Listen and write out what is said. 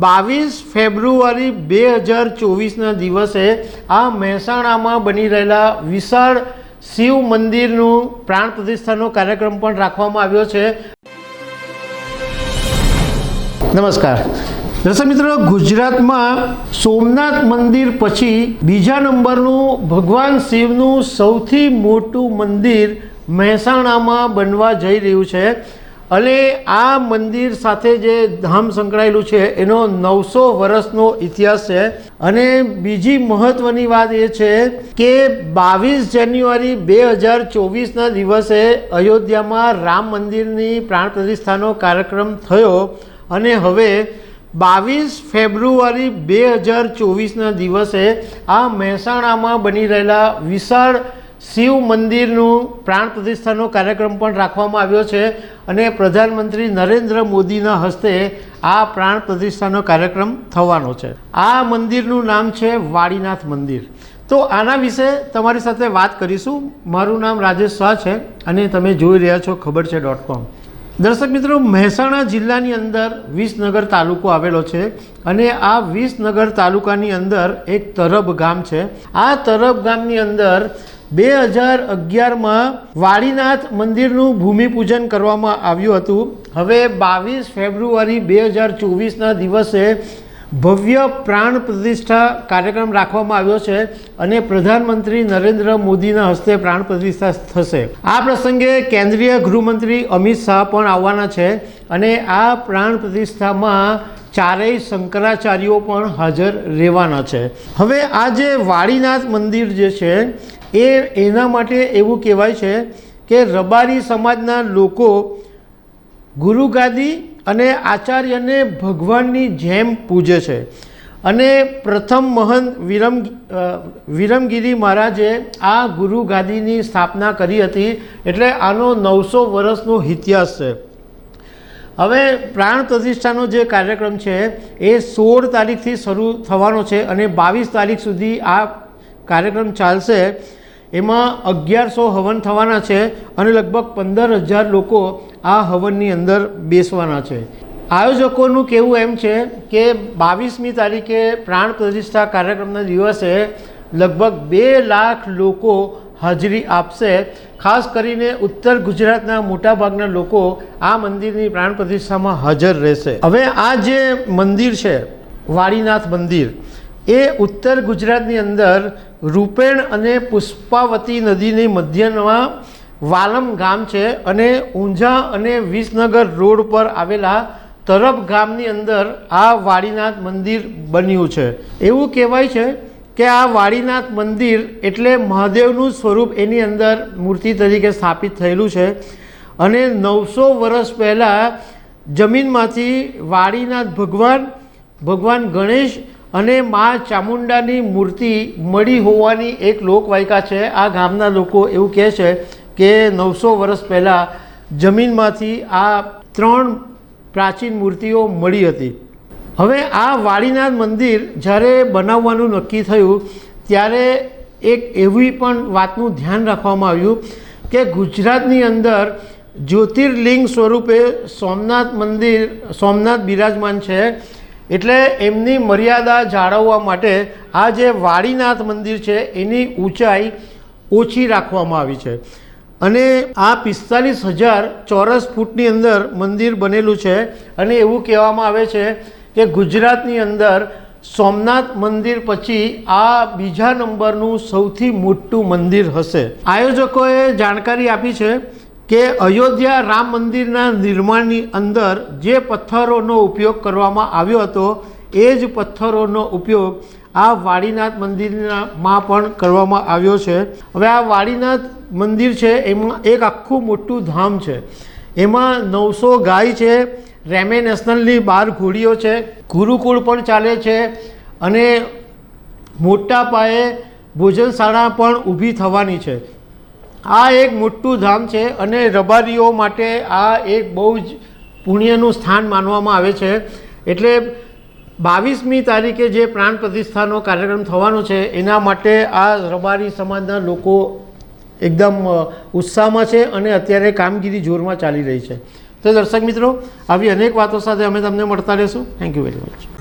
22 ફેબ્રુઆરી 2024ના દિવસે આ મહેસાણામાં બની રહેલા વિશાળ શિવ મંદિરનું પ્રાણ પ્રતિષ્ઠાનો કાર્યક્રમ પણ રાખવામાં આવ્યો છે। નમસ્કાર દર્શક મિત્રો, ગુજરાતમાં સોમનાથ મંદિર પછી બીજા નંબરનું ભગવાન શિવનું સૌથી મોટું મંદિર મહેસાણામાં બનવા જઈ રહ્યું છે અને આ મંદિર સાથે જે ધામ સંકળાયેલું છે એનો 900 વર્ષનો ઇતિહાસ છે। અને બીજી મહત્ત્વની વાત એ છે કે 22 જાન્યુઆરી 2024ના દિવસે અયોધ્યામાં રામ મંદિરની પ્રાણ પ્રતિષ્ઠાનો કાર્યક્રમ થયો અને હવે 22 ફેબ્રુઆરી 2024ના દિવસે આ મહેસાણામાં બની રહેલા વિશાળ શિવ મંદિરનું પ્રાણ પ્રતિષ્ઠાનો કાર્યક્રમ પણ રાખવામાં આવ્યો છે અને પ્રધાનમંત્રી નરેન્દ્ર મોદીના હસ્તે આ પ્રાણ પ્રતિષ્ઠાનો કાર્યક્રમ થવાનો છે। આ મંદિરનું નામ છે વાડીનાથ મંદિર। તો આના વિશે તમારી સાથે વાત કરીશું। મારું નામ રાજેશ શાહ છે અને તમે જોઈ રહ્યા છો ખબરછે.com। દર્શક મિત્રો, મહેસાણા જિલ્લાની અંદર વિસનગર તાલુકો આવેલો છે અને આ વિસનગર તાલુકાની અંદર એક તરબ ગામ છે। આ તરબ ગામની અંદર 2011માં વાડીનાથ મંદિરનું ભૂમિપૂજન કરવામાં આવ્યું હતું। હવે 22 ફેબ્રુઆરી 2024ના દિવસે ભવ્ય પ્રાણ પ્રતિષ્ઠા કાર્યક્રમ રાખવામાં આવ્યો છે અને પ્રધાનમંત્રી નરેન્દ્ર મોદીના હસ્તે પ્રાણ પ્રતિષ્ઠા થશે। આ પ્રસંગે કેન્દ્રીય ગૃહમંત્રી અમિત શાહ પણ આવવાના છે અને આ પ્રાણ પ્રતિષ્ઠામાં ચારેય શંકરાચાર્યો પણ હાજર રહેવાના છે। હવે આ જે વાડીનાથ મંદિર જે છે એના માટે એવું કહેવાય છે કે રબારી સમાજના લોકો ગુરુગાદી અને આચાર્યને ભગવાનની જેમ પૂજે છે અને પ્રથમ મહંત વિરમગીરી મહારાજે આ ગુરુગાદીની સ્થાપના કરી હતી, એટલે આનો 900 વર્ષનો ઇતિહાસ છે। હવે પ્રાણ પ્રતિષ્ઠાનો જે કાર્યક્રમ છે એ 16 તારીખથી શરૂ થવાનો છે અને 22 તારીખ સુધી આ કાર્યક્રમ ચાલશે। એમાં 1100 હવન થવાના છે અને લગભગ 15,000 લોકો આ હવનની અંદર બેસવાના છે। આયોજકોનું કહેવું એમ છે કે 22મી તારીખે પ્રાણ પ્રતિષ્ઠા કાર્યક્રમના દિવસે લગભગ 2 લાખ લોકો હાજરી આપશે। ખાસ કરીને ઉત્તર ગુજરાતના મોટાભાગના લોકો આ મંદિરની પ્રાણ પ્રતિષ્ઠામાં હાજર રહેશે। હવે આ જે મંદિર છે વાડીનાથ મંદિર એ ઉત્તર ગુજરાતની અંદર રૂપેણ અને પુષ્પાવતી નદીની મધ્યમાં વાલમ ગામ છે અને ઊંઝા અને વિસનગર રોડ પર આવેલા તરબ ગામની અંદર આ વાડીનાથ મંદિર બન્યું છે। એવું કહેવાય છે કે આ વાડીનાથ મંદિર એટલે મહાદેવનું સ્વરૂપ એની અંદર મૂર્તિ તરીકે સ્થાપિત થયેલું છે અને 900 વર્ષ પહેલાં જમીનમાંથી વાડીનાથ ભગવાન ગણેશ અને મા ચામુંડાની મૂર્તિ મળી હોવાની એક લોકવાયકા છે। આ ગામના લોકો એવું કહે છે કે 900 વર્ષ પહેલાં જમીનમાંથી આ 3 પ્રાચીન મૂર્તિઓ મળી હતી। હવે આ વાડીનાથ મંદિર જ્યારે બનાવવાનું નક્કી થયું ત્યારે એક એવી પણ વાતનું ધ્યાન રાખવામાં આવ્યું કે ગુજરાતની અંદર જ્યોતિર્લિંગ સ્વરૂપે સોમનાથ બિરાજમાન છે, એટલે એમની મર્યાદા જાળવવા માટે આ જે વાડીનાથ મંદિર છે એની ઊંચાઈ ઓછી રાખવામાં આવી છે અને આ 45,000 ચોરસ ફૂટની અંદર મંદિર બનેલું છે અને એવું કહેવામાં આવે છે કે ગુજરાતની અંદર સોમનાથ મંદિર પછી આ બીજા નંબરનું સૌથી મોટું મંદિર હશે। આયોજકોએ જાણકારી આપી છે કે અયોધ્યા રામ મંદિરના નિર્માણની અંદર જે પથ્થરોનો ઉપયોગ કરવામાં આવ્યો હતો એ જ પથ્થરોનો ઉપયોગ આ વાડીનાથ મંદિરમાં પણ કરવામાં આવ્યો છે। હવે આ વાડીનાથ મંદિર છે એમાં એક આખું મોટું ધામ છે, એમાં 900 ગાય છે, રેમે નેશનલની 12 ઘોડીઓ છે, ગુરુકુળ પણ ચાલે છે અને મોટા પાયે ભોજનશાળા પણ ઊભી થવાની છે। આ એક મોટું ધામ છે અને રબારીઓ માટે આ એક બહુ જ પુણ્યનું સ્થાન માનવામાં આવે છે। એટલે 22મી તારીખે જે પ્રાણ પ્રતિષ્ઠાનો કાર્યક્રમ થવાનો છે એના માટે આ રબારી સમાજના લોકો એકદમ ઉત્સાહમાં છે અને અત્યારે કામગીરી જોરમાં ચાલી રહી છે। તો દર્શક મિત્રો, આવી અનેક વાતો સાથે અમે તમને મળતા રહીશું। Thank you very much.